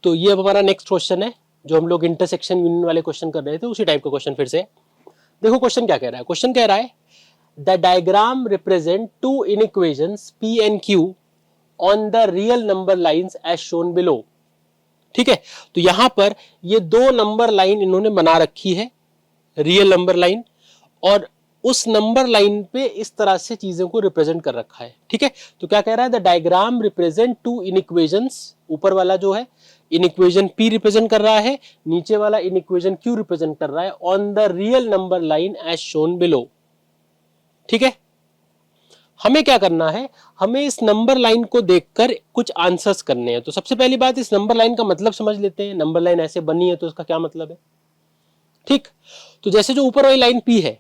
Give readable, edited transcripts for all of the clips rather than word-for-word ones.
तो ये अब हमारा नेक्स्ट क्वेश्चन है, जो हम लोग इंटरसेक्शन यूनियन वाले क्वेश्चन कर रहे थे, उसी टाइप का क्वेश्चन फिर से। देखो क्वेश्चन क्या कह रहा है। क्वेश्चन कह रहा है the diagram represent two inequations P and Q on the real number lines as shown below. ठीक है, तो यहां पर ये दो नंबर लाइन इन्होंने बना रखी है, रियल नंबर लाइन, और उस नंबर लाइन पे इस तरह से चीजों को रिप्रेजेंट कर रखा है। ठीक है, तो क्या कह रहा है, द डायग्राम रिप्रेजेंट टू इनइक्वेशंस, ऊपर वाला जो है इनइक्वेशन P रिप्रेजेंट कर रहा है, नीचे वाला इनइक्वेशन Q रिप्रेजेंट कर रहा है on the real number line as shown below. ठीक है, हमें क्या करना है, हमें इस नंबर लाइन को देखकर कुछ आंसर्स करने हैं। तो सबसे पहली बात, इस नंबर लाइन का मतलब समझ लेते हैं। नंबर लाइन ऐसे बनी है तो उसका क्या मतलब है। ठीक, तो जैसे जो ऊपर वाली लाइन P है,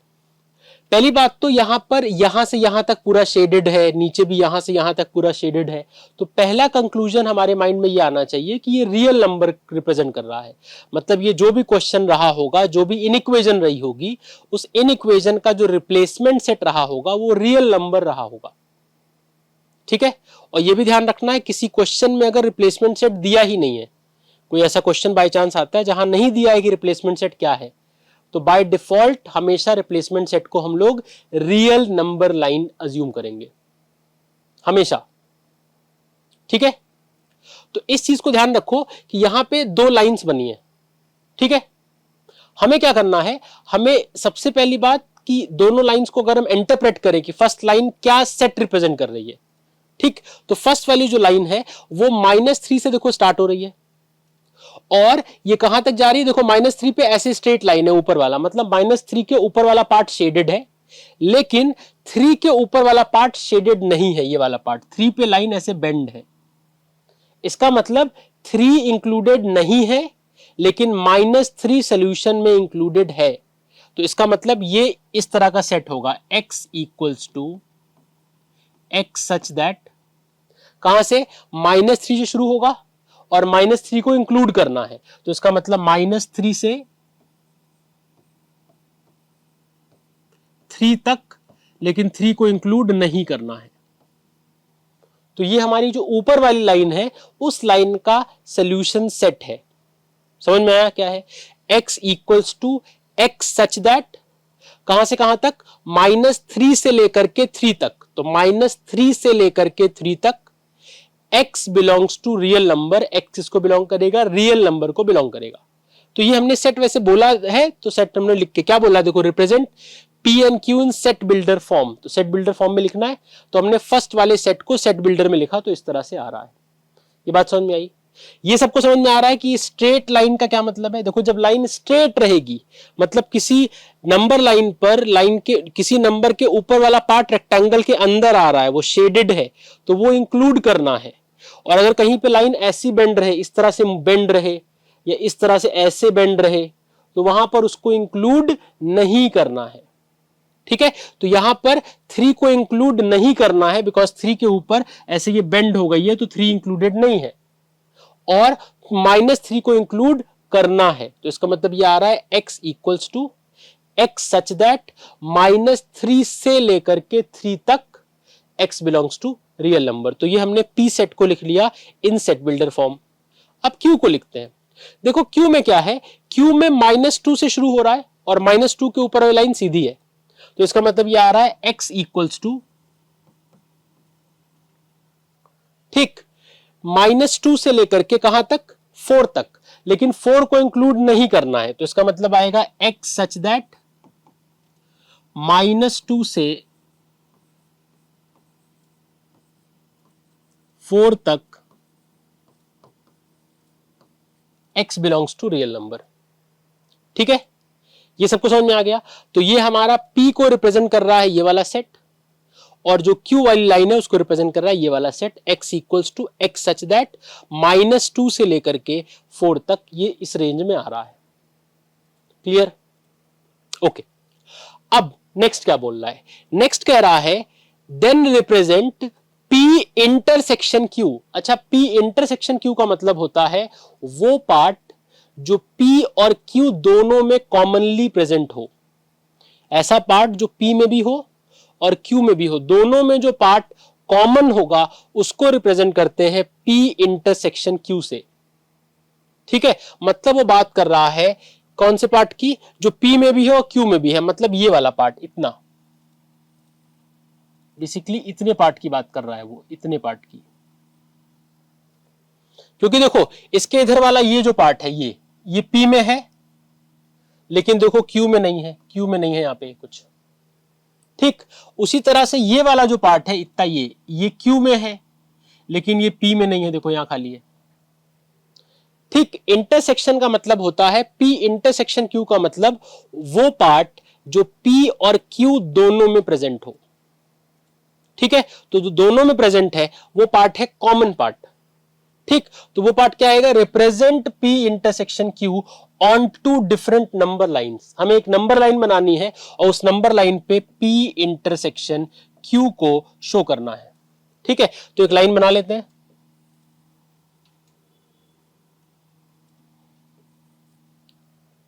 पहली बात तो यहां पर यहां से यहां तक पूरा शेडेड है, नीचे भी यहां से यहां तक पूरा शेडेड है। तो पहला कंक्लूजन हमारे माइंड में ये आना चाहिए कि ये रियल नंबर रिप्रेजेंट कर रहा है। मतलब ये जो भी क्वेश्चन रहा होगा, जो भी इनइक्वेशन रही होगी, उस इनइक्वेशन का जो रिप्लेसमेंट सेट रहा होगा वो रियल नंबर रहा होगा। ठीक है, और ये भी ध्यान रखना है, किसी क्वेश्चन में अगर रिप्लेसमेंट सेट दिया ही नहीं है, कोई ऐसा क्वेश्चन बाय चांस आता है जहां नहीं दिया है कि रिप्लेसमेंट सेट क्या है, तो बाय डिफॉल्ट हमेशा रिप्लेसमेंट सेट को हम लोग रियल नंबर लाइन अज्यूम करेंगे, हमेशा। ठीक है, तो इस चीज को ध्यान रखो कि यहां पे दो लाइंस बनी है। ठीक है, हमें क्या करना है, हमें सबसे पहली बात कि दोनों लाइंस को अगर हम इंटरप्रेट करें कि फर्स्ट लाइन क्या सेट रिप्रेजेंट कर रही है। ठीक, तो फर्स्ट वाली जो लाइन है वो -3 से देखो स्टार्ट हो रही है, और ये कहां तक जा रही है, देखो -3 पे ऐसे स्ट्रेट लाइन है ऊपर वाला, मतलब -3 के ऊपर वाला पार्ट शेडेड है, लेकिन 3 के ऊपर वाला पार्ट शेडेड नहीं है। ये वाला पार्ट 3 पे लाइन ऐसे बेंड है, इसका मतलब 3 इंक्लूडेड नहीं है, लेकिन -3 सोल्यूशन में इंक्लूडेड है। तो इसका मतलब ये इस तरह का सेट होगा, x equals to x such that, कहां से, -3 से शुरू होगा और -3 को इंक्लूड करना है। तो इसका मतलब -3 से 3 तक, लेकिन 3 को इंक्लूड नहीं करना है। तो ये हमारी जो ऊपर वाली लाइन है, उस लाइन का सोल्यूशन सेट है। समझ में आया क्या है, x equals to x such that, कहां से कहां तक, -3 से लेकर के 3 तक। तो -3 से लेकर के 3 तक x belongs to real number, x इसको बिलोंग करेगा, रियल नंबर को बिलोंग करेगा। तो ये हमने सेट वैसे बोला है, तो सेट हमने लिख के क्या बोला, देखो represent P and Q in set builder form. तो सेट बिल्डर फॉर्म में लिखना है, तो हमने फर्स्ट वाले सेट को सेट बिल्डर में लिखा, तो इस तरह से आ रहा है। ये बात समझ में आई। ये सबको समझ में आ रहा है कि स्ट्रेट लाइन का क्या मतलब है। देखो जब लाइन स्ट्रेट रहेगी, मतलब किसी नंबर लाइन पर, लाइन के किसी नंबर के ऊपर वाला पार्ट रेक्टेंगल के अंदर आ रहा है, वो शेडेड है, तो वो इंक्लूड करना है। और अगर कहीं पे लाइन ऐसी बेंड रहे, इस तरह से बेंड रहे, या इस तरह से ऐसे बेंड रहे, तो वहां पर उसको इंक्लूड नहीं करना है। ठीक है, तो यहां पर 3 को इंक्लूड नहीं करना है, बिकॉज 3 के ऊपर ऐसे ये बेंड हो गई है, तो 3 इंक्लूडेड नहीं है, और -3 को इंक्लूड करना है। तो इसका मतलब ये आ रहा है x equals to x such that -3 से लेकर के 3 तक x belongs to real number. तो ये हमने p सेट को लिख लिया इन सेट बिल्डर फॉर्म। अब q को लिखते हैं। देखो q में क्या है, q में -2 से शुरू हो रहा है, और -2 के ऊपर वाली लाइन सीधी है। तो इसका मतलब ये आ रहा है x इक्वल्स टू, ठीक, -2 से लेकर के कहां तक, 4 तक, लेकिन 4 को इंक्लूड नहीं करना है। तो इसका मतलब आएगा x सच दैट -2 से 4 तक x belongs to real number. ठीक है, ये सबको समझ में आ गया। तो ये हमारा p को रिप्रेजेंट कर रहा है ये वाला सेट, और जो q वाली लाइन है उसको रिप्रेजेंट कर रहा है ये वाला set, x equals to x such that -2 से लेकर के 4 तक ये इस रेंज में आ रहा है। Clear, okay. अब नेक्स्ट क्या बोल रहा है, नेक्स्ट कह रहा है then represent p intersection q। अच्छा, p इंटरसेक्शन q का मतलब होता है वो पार्ट जो p और q दोनों में कॉमनली प्रेजेंट हो। ऐसा पार्ट जो p में भी हो और q में भी हो, दोनों में जो पार्ट कॉमन होगा उसको रिप्रेजेंट करते हैं p इंटरसेक्शन q से। ठीक है, मतलब वो बात कर रहा है कौन से पार्ट की, जो P में भी है और Q में भी है, मतलब ये वाला पार्ट, इतना, बेसिकली इतने पार्ट की बात कर रहा है वो, इतने पार्ट की। क्योंकि देखो इसके इधर वाला ये जो पार्ट है ये P में है, लेकिन देखो Q में नहीं है, Q में नहीं है यहाँ पे कुछ, ठीक। उसी तरह से ये वाला जो पार्ट है इतना, ये Q में है, लेकिन ये P में नहीं है, देखो यहां खाली है, ठीक। इंटरसेक्शन का मतलब होता है P इंटरसेक्शन Q का मतलब वो पार्ट जो P और Q दोनों में प्रेजेंट हो, ठीक है। तो जो दोनों में प्रेजेंट है वो पार्ट है कॉमन पार्ट, ठीक। तो वो पार्ट क्या आएगा, represent P intersection Q on two different number lines. हमें एक नंबर लाइन बनानी है और उस नंबर लाइन पे P इंटरसेक्शन Q को शो करना है, ठीक है। तो एक लाइन बना लेते हैं,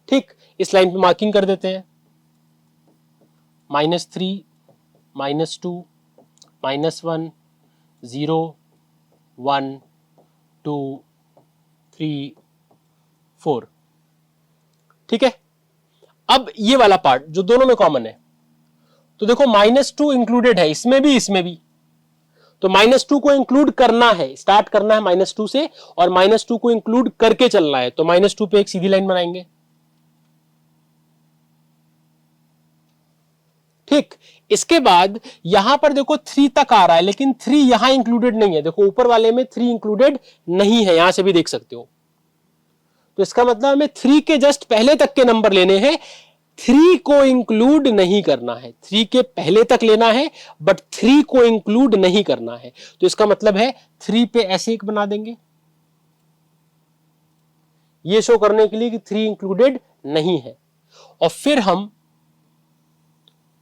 ठीक। इस लाइन पे मार्किंग कर देते हैं, -3, -2, -1, 0, 1, 2, 3, 4, ठीक है। अब ये वाला पार्ट जो दोनों में कॉमन है, तो देखो -2 इंक्लूडेड है इसमें भी, तो -2 को इंक्लूड करना है, स्टार्ट करना है -2 से और -2 को इंक्लूड करके चलना है, तो -2 पे एक सीधी लाइन बनाएंगे, ठीक। इसके बाद यहां पर देखो 3 तक आ रहा है, लेकिन 3 यहां इंक्लूडेड नहीं है, देखो ऊपर वाले में 3 इंक्लूडेड नहीं है, यहां से भी देख सकते हो। तो इसका मतलब हमें 3 के जस्ट पहले तक के नंबर लेने हैं, 3 को इंक्लूड नहीं करना है, 3 के पहले तक लेना है बट 3 को इंक्लूड नहीं करना है। तो इसका मतलब है 3 पे ऐसे एक बना देंगे, ये शो करने के लिए कि 3 इंक्लूडेड नहीं है, और फिर हम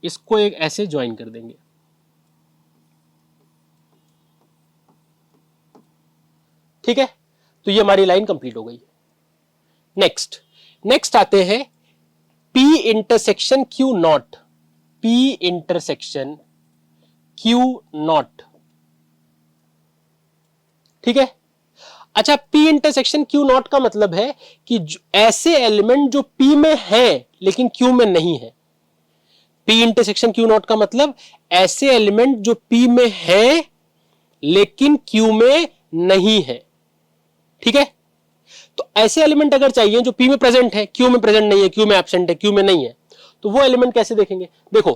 इसको एक ऐसे ज्वाइन कर देंगे, ठीक है। तो ये हमारी लाइन कंप्लीट हो गई। नेक्स्ट आते हैं P intersection Q not, P intersection Q not, ठीक है। अच्छा, P इंटरसेक्शन Q नॉट का मतलब है कि ऐसे एलिमेंट जो P में है लेकिन Q में नहीं है। P इंटरसेक्शन Q नॉट का मतलब ऐसे एलिमेंट जो P में है लेकिन Q में नहीं है, ठीक है। तो ऐसे एलिमेंट अगर चाहिए जो P में प्रेजेंट है, Q में प्रेजेंट नहीं है, Q में एब्सेंट है, Q में नहीं है, तो वो एलिमेंट कैसे देखेंगे, देखो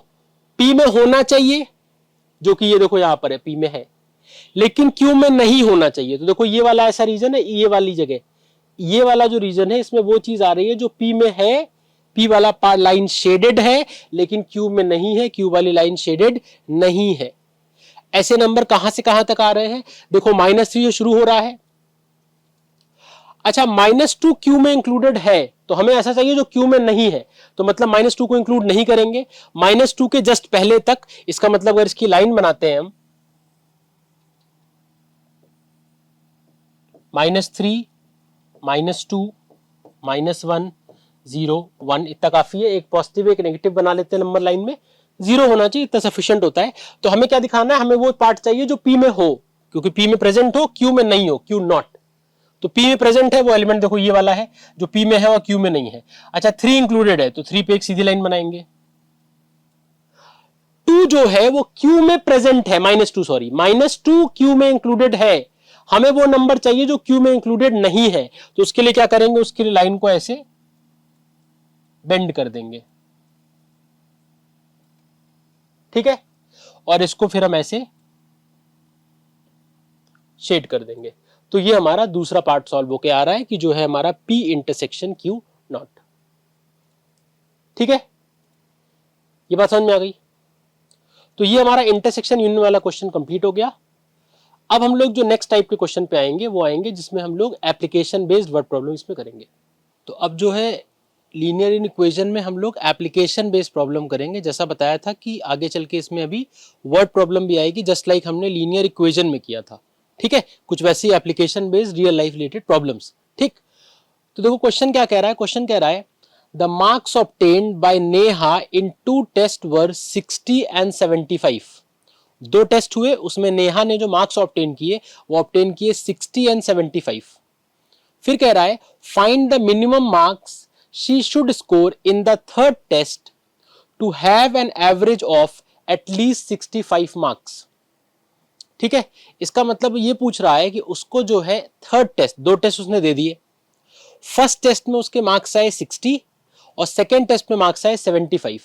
P में होना चाहिए, जो कि ये देखो यहां पर है P में है, लेकिन Q में नहीं होना चाहिए। तो देखो ये वाला ऐसा रीजन है, ये वाली जगह, ये वाला जो रीजन है इसमें वो चीज आ रही है जो P में है, P वाला पार्ट लाइन शेडेड है लेकिन Q में नहीं है, Q वाली लाइन शेडेड नहीं है। ऐसे नंबर कहां से कहां तक आ रहे हैं, देखो -3 शुरू हो रहा है। अच्छा, -2 Q में इंक्लूडेड है, तो हमें ऐसा चाहिए जो Q में नहीं है, तो मतलब -2 को इंक्लूड नहीं करेंगे, -2 के जस्ट पहले तक। इसका मतलब अगर इसकी लाइन बनाते हैं हम, -3, -2, -1, 0, 1, इतना काफी है। एक पॉजिटिव एक नेगेटिव बना लेते हैं नंबर लाइन में, 0 होना चाहिए, इतना सफिशिएंट होता है। तो हमें क्या दिखाना है, हमें वो पार्ट चाहिए जो P में हो, क्योंकि P में प्रेजेंट हो, Q में नहीं हो, Q नॉट। तो P में प्रेजेंट है वो एलिमेंट, देखो ये वाला है जो P में है और Q में नहीं है। अच्छा, 3 इंक्लूडेड है, तो 3 पे एक सीधी लाइन बनाएंगे। 2 जो है वो Q में प्रेजेंट है, -2 सॉरी, -2 Q में इंक्लूडेड है, हमें वो नंबर चाहिए जो Q में इंक्लूडेड नहीं है। तो उसके लिए क्या करेंगे, उसके लिए लाइन को ऐसे बेंड कर देंगे, ठीक है, और इसको फिर हम ऐसे शेड कर देंगे। तो ये हमारा दूसरा पार्ट सॉल्व होके आ रहा है कि जो है हमारा P इंटरसेक्शन Q नॉट, ठीक है। ये बात समझ में आ गई। तो ये हमारा इंटरसेक्शन यूनियन वाला क्वेश्चन कंप्लीट हो गया। अब हम लोग जो नेक्स्ट टाइप के क्वेश्चन पे आएंगे वो आएंगे जिसमें हम लोग एप्लीकेशन बेस्ड वर्ड प्रॉब्लम इसमें करेंगे। तो अब जो है लीनियर इन इक्वेशन में हम लोग एप्लीकेशन बेस्ड प्रॉब्लम करेंगे। जैसा बताया था कि आगे चल के इसमें अभी वर्ड प्रॉब्लम भी आएगी, जस्ट लाइक हमने लीनियर इक्वेशन में किया था, ठीक है। कुछ वैसी application based real life related problems, ठीक। तो देखो क्वेश्चन क्या कह रहा है, क्वेश्चन कह रहा है the marks obtained by Neha in 2 test were 60 and 75। 2 test हुए, उसमें नेहा ने जो मार्क्स ऑब्टेन किए वो ऑब्टेन किए 60 एंड 75। फिर कह रहा है find the minimum marks she should score in the third test to have an average of at least 65 marks. ठीक है, इसका मतलब ये पूछ रहा है कि उसको जो है थर्ड टेस्ट, दो टेस्ट उसने दे दिए, फर्स्ट टेस्ट में उसके मार्क्स आए 60 और सेकेंड टेस्ट में मार्क्स आए 75।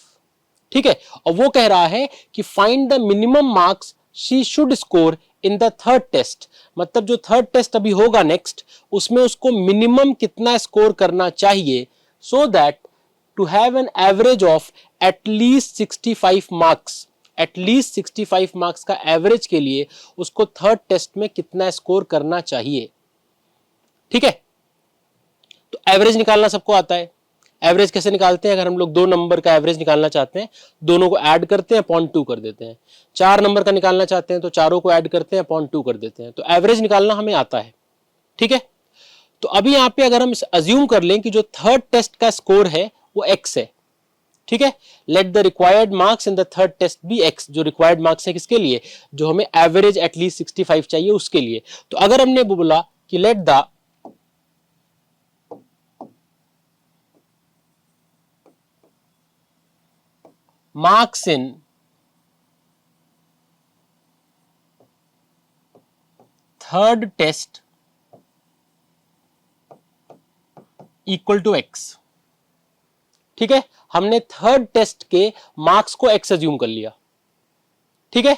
ठीक है, और वो कह रहा है कि find the minimum marks she should score in the third test, मतलब जो थर्ड टेस्ट अभी होगा नेक्स्ट, उसमें उसको मिनिमम कितना स्कोर करना चाहिए so that to have an average of at least 65 marks. At least 65 marks का एवरेज के लिए उसको थर्ड टेस्ट में कितना स्कोर करना चाहिए। ठीक है, तो एवरेज निकालना सबको आता है। एवरेज कैसे निकालते हैं? अगर हम लोग दो नंबर का एवरेज निकालना चाहते हैं, दोनों को ऐड करते हैं, अपॉन 2 कर देते हैं। चार नंबर का निकालना चाहते हैं तो चारों को ऐड करते हैं, अपॉन 2 कर देते हैं। तो एवरेज निकालना हमें आता है। ठीक है, तो अभी यहां पे अगर हम अज्यूम कर लें कि जो थर्ड टेस्ट का स्कोर है वो x है। ठीक है, let the required marks in the third test be x। जो रिक्वायर्ड मार्क्स है किसके लिए? जो हमें एवरेज एटलीस्ट 65 चाहिए उसके लिए। तो अगर हमने बोला कि let the marks in third test equal to x। ठीक है, हमने थर्ड टेस्ट के मार्क्स को x अज्यूम कर लिया। ठीक है,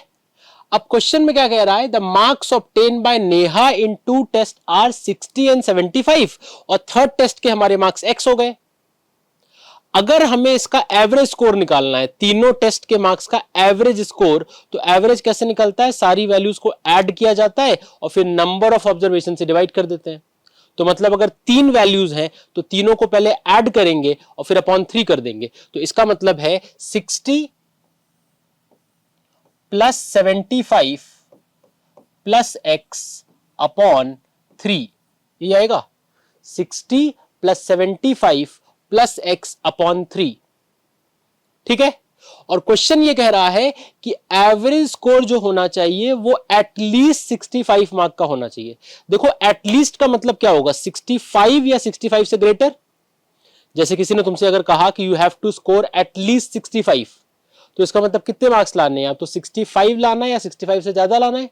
अब क्वेश्चन में क्या कह रहा है? The marks obtain by Neha in two test are 60 and 75 और थर्ड टेस्ट के हमारे मार्क्स x हो गए। अगर हमें इसका एवरेज स्कोर निकालना है, तीनों टेस्ट के मार्क्स का एवरेज स्कोर, तो एवरेज कैसे निकलता है? सारी वैल्यूज को ऐड किया जाता है और फिर नंबर ऑफ ऑब्जर्वेशन से डिवाइड कर देते हैं। तो मतलब अगर तीन वैल्यूज हैं तो तीनों को पहले ऐड करेंगे और फिर अपॉन 3 कर देंगे। तो इसका मतलब है 60 प्लस 75 प्लस x अपॉन 3, ये आएगा 60 प्लस 75 प्लस x अपॉन 3। ठीक है, और क्वेश्चन ये कह रहा है कि एवरेज स्कोर जो होना चाहिए वो एटलीस्ट 65 मार्क का होना चाहिए। देखो एटलीस्ट का मतलब क्या होगा? 65 या 65 से ग्रेटर। जैसे किसी ने तुमसे अगर कहा कि you have to score at least 65, तो इसका मतलब कितने मार्क्स लाने हैं? तो 65 लाना है या 65 से ज्यादा लाना है?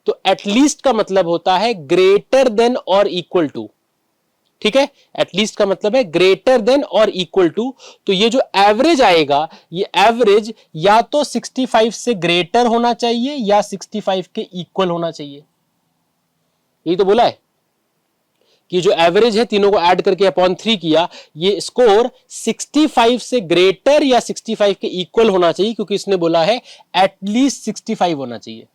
तो एटलीस्ट का मतलब होता है ग्रेटर देन और इक्वल टू। ठीक है, एटलीस्ट का मतलब है ग्रेटर देन और इक्वल टू। तो ये जो एवरेज आएगा, ये एवरेज या तो 65 से ग्रेटर होना चाहिए या 65 के इक्वल होना चाहिए। यही तो बोला है कि जो एवरेज है तीनों को ऐड करके अपॉन 3 किया, ये स्कोर 65 से ग्रेटर या 65 के इक्वल होना चाहिए, क्योंकि इसने बोला है एटलीस्ट 65 होना चाहिए।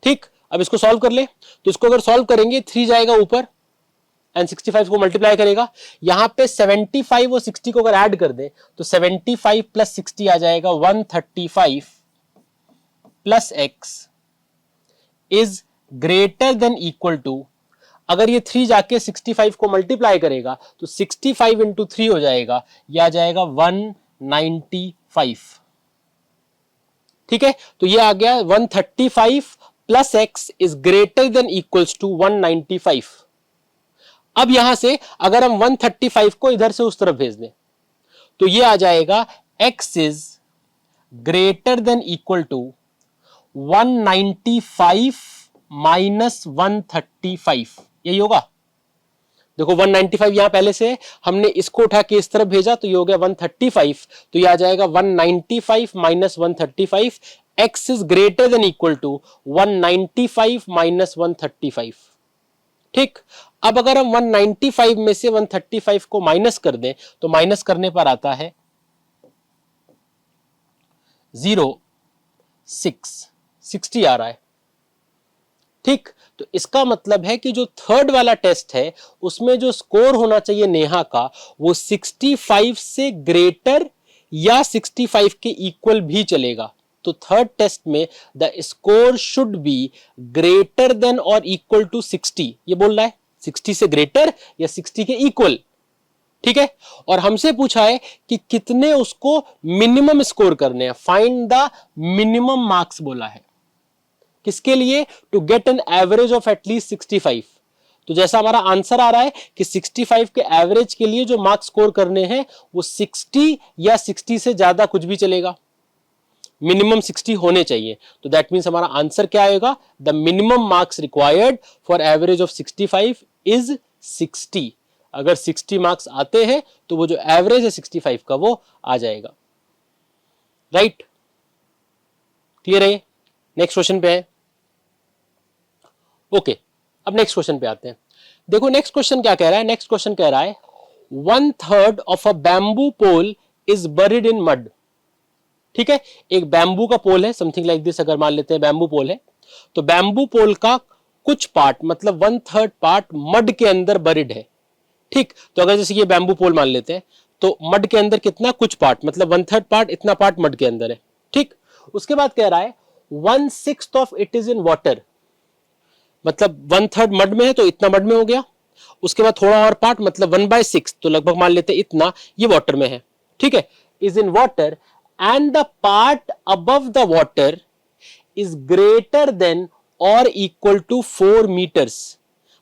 ठीक, अब इसको सॉल्व कर ले। तो इसको अगर सॉल्व करेंगे 3 जाएगा ऊपर एंड 65 को मल्टीप्लाई करेगा। यहां पे 75 और 60 को अगर ऐड कर दे तो 75 प्लस 60 आ जाएगा 135 plus x is greater than equal to. अगर ये 3 जाके 65 को मल्टीप्लाई करेगा तो 65 इंटू 3 हो जाएगा, यह आ जाएगा 195। ठीक है, तो ये आ गया 135 plus x is greater than equals to 195। अब यहां से अगर हम 135 को इधर से उस तरफ भेज दें तो ये आ जाएगा x is greater than equal to 195 minus 135, यही होगा। देखो 195 यहां पहले से हमने इसको उठा के इस तरफ भेजा तो ये हो गया 135, तो ये आ जाएगा 195 minus 135। x is greater than equal to 195 minus 135। ठीक, अब अगर हम 195 में से 135 को माइनस कर दें तो माइनस करने पर आता है 60 आ रहा है। ठीक, तो इसका मतलब है कि जो थर्ड वाला टेस्ट है उसमें जो स्कोर होना चाहिए नेहा का वो 65 से ग्रेटर या 65 के इक्वल भी चलेगा। तो थर्ड टेस्ट में the score should be greater than और इक्वल टू 60, ये बोल रहा है 60 से ग्रेटर या 60 के इक्वल। ठीक है, और हमसे पूछा है कि कितने उसको मिनिमम स्कोर करने हैं, फाइंड द मिनिमम मार्क्स बोला है। किसके लिए? To get an average of at least 65। तो जैसा हमारा आंसर आ रहा है कि 65 के एवरेज के लिए जो मार्क्स स्कोर करने हैं वो 60 या 60 से ज्यादा कुछ भी चलेगा, मिनिमम 60 होने चाहिए। तो दैट मीन्स हमारा आंसर क्या आएगा, the minimum marks required for average of 65 is 60। अगर 60 मार्क्स आते हैं तो वो जो एवरेज है 65 का वो आ जाएगा, राइट? क्लियर है? नेक्स्ट क्वेश्चन पे है। ओके, अब नेक्स्ट क्वेश्चन पे आते हैं। देखो नेक्स्ट क्वेश्चन क्या कह रहा है, नेक्स्ट क्वेश्चन कह रहा है 1/3 of a bamboo pole is buried in mud. ठीक है, एक बैम्बू का पोल है, समथिंग लाइक दिस, अगर मान लेते हैं बैम्बू पोल है, तो बैम्बू पोल का कुछ पार्ट मतलब 1/3 पार्ट मड के अंदर बरीड है। ठीक, तो अगर जैसे ये बैम्बू पोल मान लेते हैं तो मड के अंदर कितना, कुछ पार्ट मतलब 1/3 पार्ट, इतना पार्ट मड के अंदर है। ठीक, उसके बाद कह रहा है 1/6 of it is in water, मतलब 1/3 मड में है तो इतना मड में हो गया, उसके बाद थोड़ा और पार्ट मतलब 1/6, तो लगभग मान लेते हैं इतना ये वाटर में है। ठीक है, is in water and the part above the water is greater then और इक्वल टू 4 मीटर्स,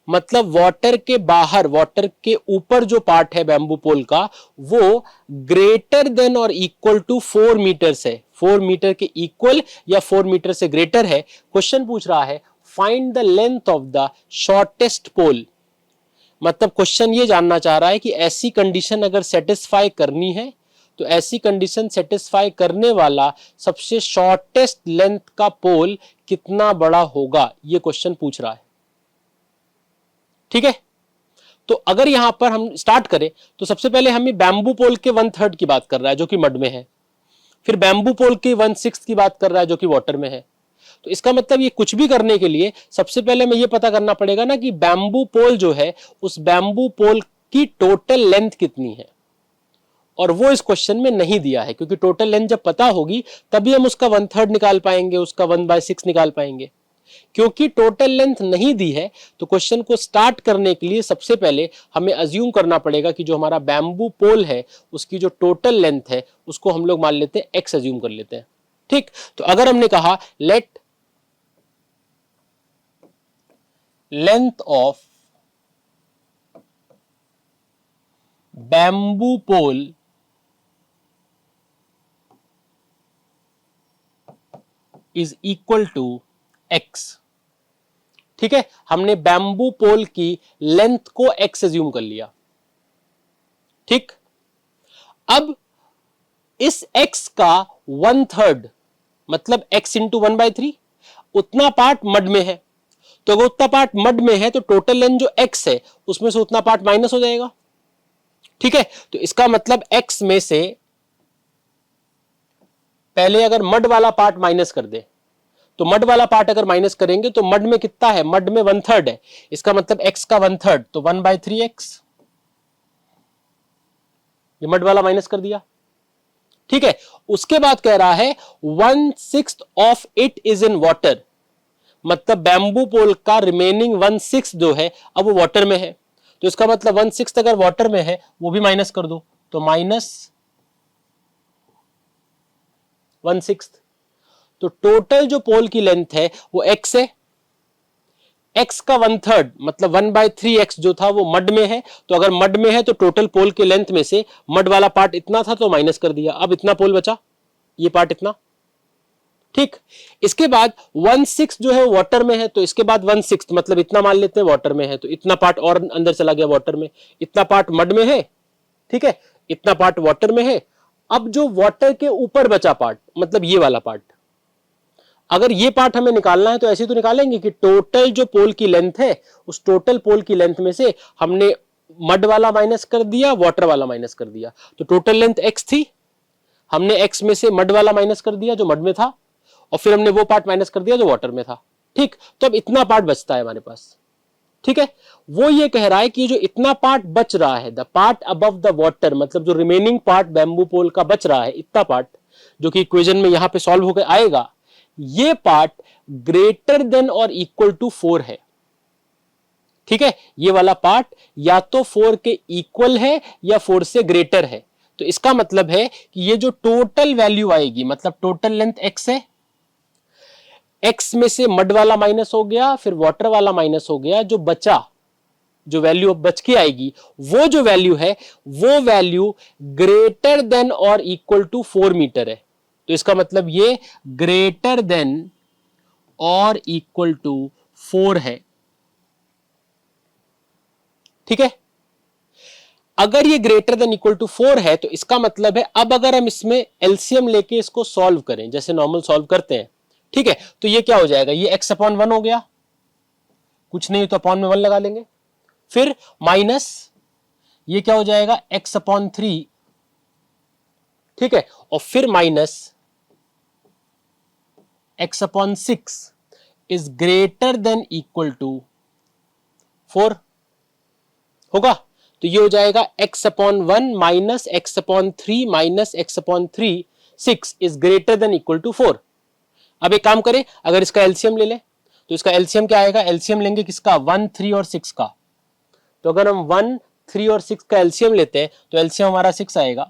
मतलब वाटर के बाहर, वाटर के ऊपर जो पार्ट है बैम्बू पोल का वो ग्रेटर देन और इक्वल टू 4 मीटर्स है, 4 मीटर के इक्वल या 4 मीटर से ग्रेटर है। क्वेश्चन पूछ रहा है find the length of the shortest pole, मतलब क्वेश्चन ये जानना चाह रहा है कि ऐसी कंडीशन अगर सेटिस्फाई करनी है तो ऐसी कंडीशन सेटिस्फाई करने वाला सबसे शॉर्टेस्ट लेंथ का पोल कितना बड़ा होगा, ये क्वेश्चन पूछ रहा है। ठीक है, तो अगर यहां पर हम स्टार्ट करें तो सबसे पहले हमें बैम्बू पोल के 1/3 की बात कर रहा है जो कि मड में है, फिर बैम्बू पोल के 1/6 की बात कर रहा है जो कि वाटर में है। तो इसका मतलब ये कुछ भी करने के लिए सबसे पहले हमें ये पता करना पड़ेगा ना कि बैम्बू पोल जो है उस बैम्बू पोल की टोटल लेंथ कितनी है, और वो इस क्वेश्चन में नहीं दिया है, क्योंकि टोटल लेंथ जब पता होगी तभी हम उसका 1/3 निकाल पाएंगे, उसका 1/6 निकाल पाएंगे। क्योंकि टोटल लेंथ नहीं दी है तो क्वेश्चन को स्टार्ट करने के लिए सबसे पहले हमें अज्यूम करना पड़ेगा कि जो हमारा बैम्बू पोल है उसकी जो टोटल लेंथ है उसको हम लोग मान लेते हैं x अज्यूम कर लेते हैं। ठीक, तो अगर हमने कहा let length of bamboo pole is equal to x। ठीक है, हमने बैम्बू पोल की लेंथ को x अज्यूम कर लिया। ठीक, अब इस x का 1/3 मतलब x इंटू 1/3 उतना पार्ट मड में है, तो अगर उतना पार्ट मड में है तो टोटल लेंथ जो x है उसमें से उतना पार्ट माइनस हो जाएगा। ठीक है, तो इसका मतलब x में से पहले अगर मड वाला पार्ट माइनस कर दे, तो मड वाला पार्ट अगर माइनस करेंगे तो मड में कितना है, मड में 1/3 है, इसका मतलब x का 1/3 तो 1/3x, ये मड वाला माइनस कर दिया। ठीक है, उसके बाद कह रहा है 1/6 of it is in water, मतलब बैम्बू पोल का रिमेनिंग 1/6 जो है अब वो वाटर में है, तो इसका मतलब 1/6 अगर वाटर में है वो भी माइनस कर दो, तो -1/6। तो टोटल जो पोल की लेंथ है वो x है, x का 1/3 मतलब 1/3x जो था वो मड में है, तो अगर मड में है तो टोटल पोल के लेंथ में से मड वाला पार्ट इतना था तो माइनस कर दिया, अब इतना पोल बचा, ये पार्ट इतना। ठीक, इसके बाद 1/6 जो है वाटर में है, तो इसके बाद 1/6 मतलब इतना मान लेते हैं वाटर में है, तो इतना पार्ट और अंदर चला गया वाटर में, इतना पार्ट मड में है। ठीक है, इतना पार्ट वाटर में है। अब जो वाटर के ऊपर बचा पार्ट मतलब ये वाला पार्ट, अगर ये पार्ट हमें निकालना है तो ऐसे तो निकालेंगे कि टोटल जो पोल की लेंथ है उस टोटल पोल की लेंथ में से हमने मड वाला माइनस कर दिया, वाटर वाला माइनस कर दिया, तो टोटल लेंथ x थी, हमने x में से मड वाला माइनस कर दिया जो मड में था, और फिर हमने वो पार्ट माइनस कर दिया जो वाटर में था। ठीक, तो अब इतना पार्ट बचता है हमारे पास। ठीक है, वो ये कह रहा है कि जो इतना पार्ट बच रहा है, the part above the water, मतलब जो रिमेनिंग पार्ट बैम्बू पोल का बच रहा है, इतना पार्ट जो कि इक्वेशन में यहां पे सॉल्व होकर आएगा, ये पार्ट ग्रेटर देन और इक्वल टू 4 है। ठीक है, ये वाला पार्ट या तो 4 के इक्वल है या 4 से ग्रेटर है, तो इसका मतलब है कि ये जो टोटल वैल्यू आएगी, मतलब टोटल लेंथ x है, x में से मड वाला माइनस हो गया, फिर वाटर वाला माइनस हो गया, जो बचा जो वैल्यू अब बच के आएगी, वो जो वैल्यू है वो वैल्यू ग्रेटर देन और इक्वल टू 4 मीटर है। तो इसका मतलब ये ग्रेटर देन और इक्वल टू 4 है। ठीक है, अगर ये ग्रेटर देन इक्वल टू 4 है तो इसका मतलब है अब अगर हम इसमें एलसीएम लेके इसको सॉल्व करें जैसे नॉर्मल सॉल्व करते हैं, ठीक है, तो ये क्या हो जाएगा, ये x अपॉन 1 हो गया, कुछ नहीं तो अपॉन में 1 लगा लेंगे, फिर माइनस ये क्या हो जाएगा x अपॉन 3, ठीक है, और फिर minus x upon 6 is greater than equal to 4 होगा। तो ये हो जाएगा x upon 1 minus x upon 3 minus x upon 3 6 is greater than equal to 4। अब एक काम करें, अगर इसका एलसीएम ले लें तो इसका एलसीएम क्या आएगा, एलसीएम लेंगे किसका 1 3 और 6 का। तो अगर हम 1 3 और 6 का एलसीएम लेते हैं तो एलसीएम हमारा 6 आएगा।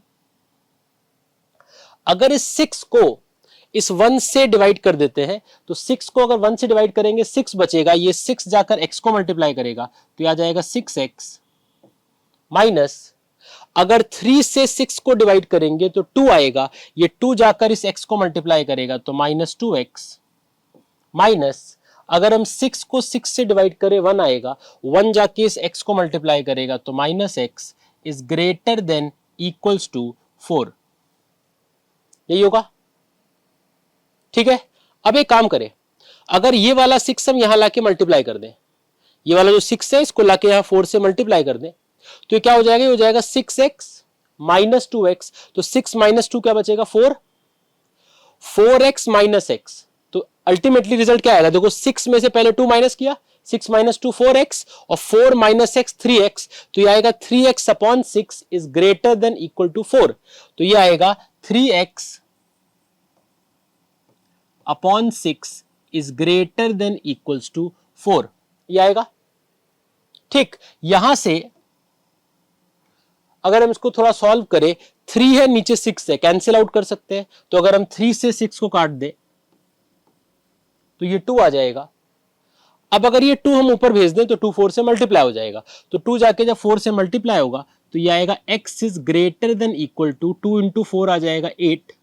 अगर इस 6 को इस 1 से डिवाइड कर देते हैं तो 6 को अगर 1 से डिवाइड करेंगे 6 बचेगा, ये 6 जाकर x को मल्टीप्लाई करेगा तो यह आ जाएगा 6x माइनस अगर 3 से 6 को डिवाइड करेंगे तो 2 आएगा, ये 2 जाकर इस x को मल्टीप्लाई करेगा तो माइनस 2x माइनस अगर हम 6 को 6 से डिवाइड करें 1 आएगा, 1 जाके इस x को मल्टीप्लाई करेगा तो minus x is greater than equals to 4। यही होगा, ठीक है। अब एक काम करें, अगर ये वाला 6 हम यहां लाके मल्टीप्लाई कर दें, ये वाला जो 6 है इसको लाके यहां 4 से मल्टीप्लाई कर दें तो ये क्या हो जाएगा, ये हो जाएगा 6x माइनस 2x, तो 6 माइनस 2 क्या बचेगा 4, 4x माइनस x। तो अल्टीमेटली रिजल्ट क्या आएगा, देखो 6 में से पहले 2 माइनस किया, 6 माइनस 2 4x और 4 माइनस x 3x, तो ये आएगा 3x upon 6 is greater than equal to 4। तो ये आएगा 3x upon 6 is greater than equals to 4, ये आएगा। ठीक, यहां से अगर हम इसको थोड़ा सॉल्व करें, 3 है नीचे 6 है, कैंसिल आउट कर सकते हैं, तो अगर हम 3 से 6 को काट दें तो ये 2 आ जाएगा। अब अगर ये 2 हम ऊपर भेज दें तो 2 4 से मल्टीप्लाई हो जाएगा, तो 2 जाके जब 4 से मल्टीप्लाई होगा तो ये आएगा x is greater than equal to 2 into 4 आ जाएगा 8।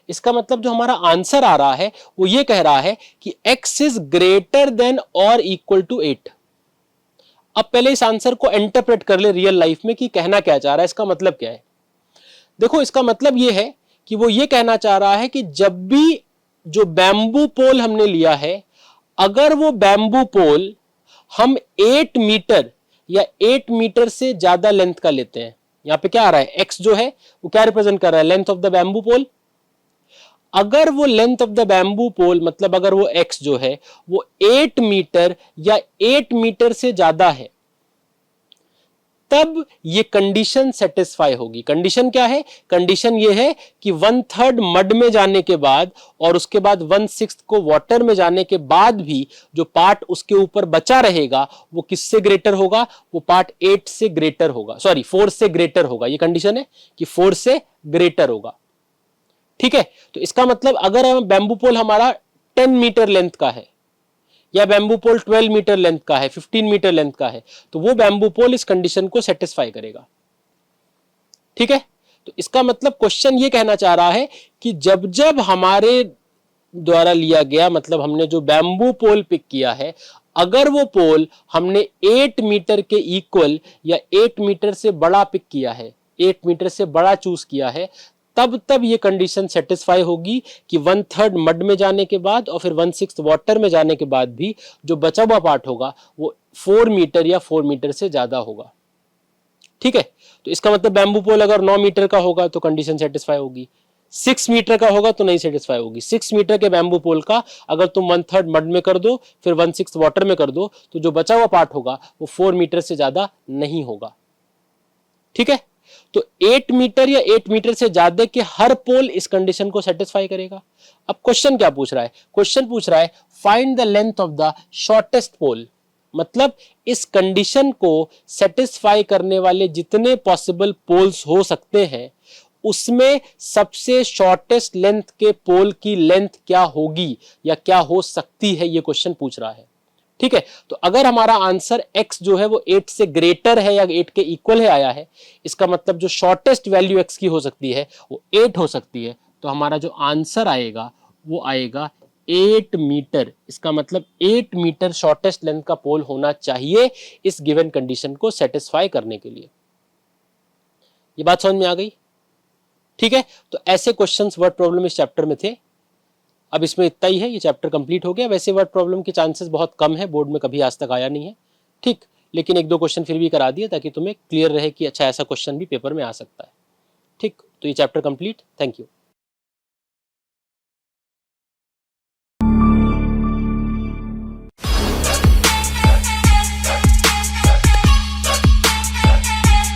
इसका मतलब जो हमारा आंसर आ रहा है वो ये कह रहा है कि x इज ग्रेटर देन और इक्वल टू 8। अब पहले इस आंसर को इंटरप्रेट कर ले रियल लाइफ में कि कहना क्या चाह रहा है, इसका मतलब क्या है। देखो इसका मतलब ये है कि वो ये कहना चाह रहा है कि जब भी जो बैम्बू पोल हमने लिया है, अगर वो बैम्बू पोल हम 8 मीटर या 8 मीटर से ज्यादा लेंथ का लेते हैं, यहां पे क्या आ रहा है x जो है वो क्या रिप्रेजेंट कर रहा है, लेंथ ऑफ द बैम्बू पोल। अगर वो लेंथ ऑफ द बैम्बू पोल मतलब अगर वो x जो है वो 8 मीटर या 8 मीटर से ज्यादा है, तब ये कंडीशन सेटिस्फाई होगी। कंडीशन क्या है, कंडीशन ये है कि 1/3 मड में जाने के बाद और उसके बाद 1/6 को वाटर में जाने के बाद भी जो पार्ट उसके ऊपर बचा रहेगा वो किससे ग्रेटर होगा, वो पार्ट 8 से ग्रेटर होगा, सॉरी 4 से ग्रेटर होगा। ये कंडीशन है कि 4 से ग्रेटर होगा, ठीक है। तो इसका मतलब अगर हम बैम्बू पोल हमारा 10 मीटर लेंथ का है या बैम्बू पोल 12 मीटर लेंथ का है, 15 मीटर लेंथ का है, तो वो बैम्बू पोल इस कंडीशन को सेटिस्फाई करेगा, ठीक है। तो इसका मतलब क्वेश्चन ये कहना चाह रहा है कि जब जब हमारे द्वारा लिया गया मतलब हमने जो बैम्बू पोल पिक किया है, अगर वो पोल हमने 8 मीटर के इक्वल या 8 मीटर से बड़ा पिक किया है, 8 मीटर से बड़ा चूज किया है, तब ये कंडीशन सेटिस्फाई होगी कि 1/3 मड में जाने के बाद और फिर 1/6 वाटर में जाने के बाद भी जो बचा हुआ पार्ट होगा वो 4 मीटर या 4 मीटर से ज्यादा होगा, ठीक है। तो इसका मतलब बैम्बू पोल अगर 9 मीटर का होगा तो कंडीशन सेटिस्फाई होगी, 6 मीटर का होगा तो नहीं सेटिस्फाई होगी। 6 मीटर के बैम्बू पोल का अगर तुम 1/3 मड में कर दो फिर 1/6 वाटर में कर दो तो जो बचा हुआ पार्ट होगा वो 4 मीटर से ज्यादा नहीं होगा, ठीक है। तो 8 मीटर या 8 मीटर से ज्यादा के हर पोल इस कंडीशन को सेटिस्फाई करेगा। अब क्वेश्चन क्या पूछ रहा है, क्वेश्चन पूछ रहा है find the length of the shortest pole, मतलब इस कंडीशन को सेटिस्फाई करने वाले जितने पॉसिबल पोल्स हो सकते हैं उसमें सबसे शॉर्टेस्ट लेंथ के पोल की लेंथ क्या होगी या क्या हो सकती है, ये क्वेश्चन पूछ रहा है, ठीक है, तो अगर हमारा आंसर x जो है वो 8 से ग्रेटर है या 8 के इक्वल है आया है, इसका मतलब जो शॉर्टेस्ट वैल्यू x की हो सकती है वो 8 हो सकती है, तो हमारा जो आंसर आएगा वो आएगा 8 मीटर। इसका मतलब 8 मीटर शॉर्टेस्ट लेंथ का पोल होना चाहिए इस गिवन कंडीशन को सेटिस्फाई करने के लिए। ये बात समझ में आ गई? ठीक है, तो ऐसे क्वेश्चंस वर्ड प्रॉब्लम इस चैप्टर में थे। अब इसमें इतना ही है, ये चैप्टर कंप्लीट हो गया। वैसे वर्ड प्रॉब्लम के चांसेस बहुत कम है, बोर्ड में कभी आज तक आया नहीं है, ठीक, लेकिन एक दो क्वेश्चन फिर भी करा दिए ताकि तुम्हें क्लियर रहे कि अच्छा ऐसा क्वेश्चन भी पेपर में आ सकता है। ठीक, तो ये चैप्टर कंप्लीट। Thank you.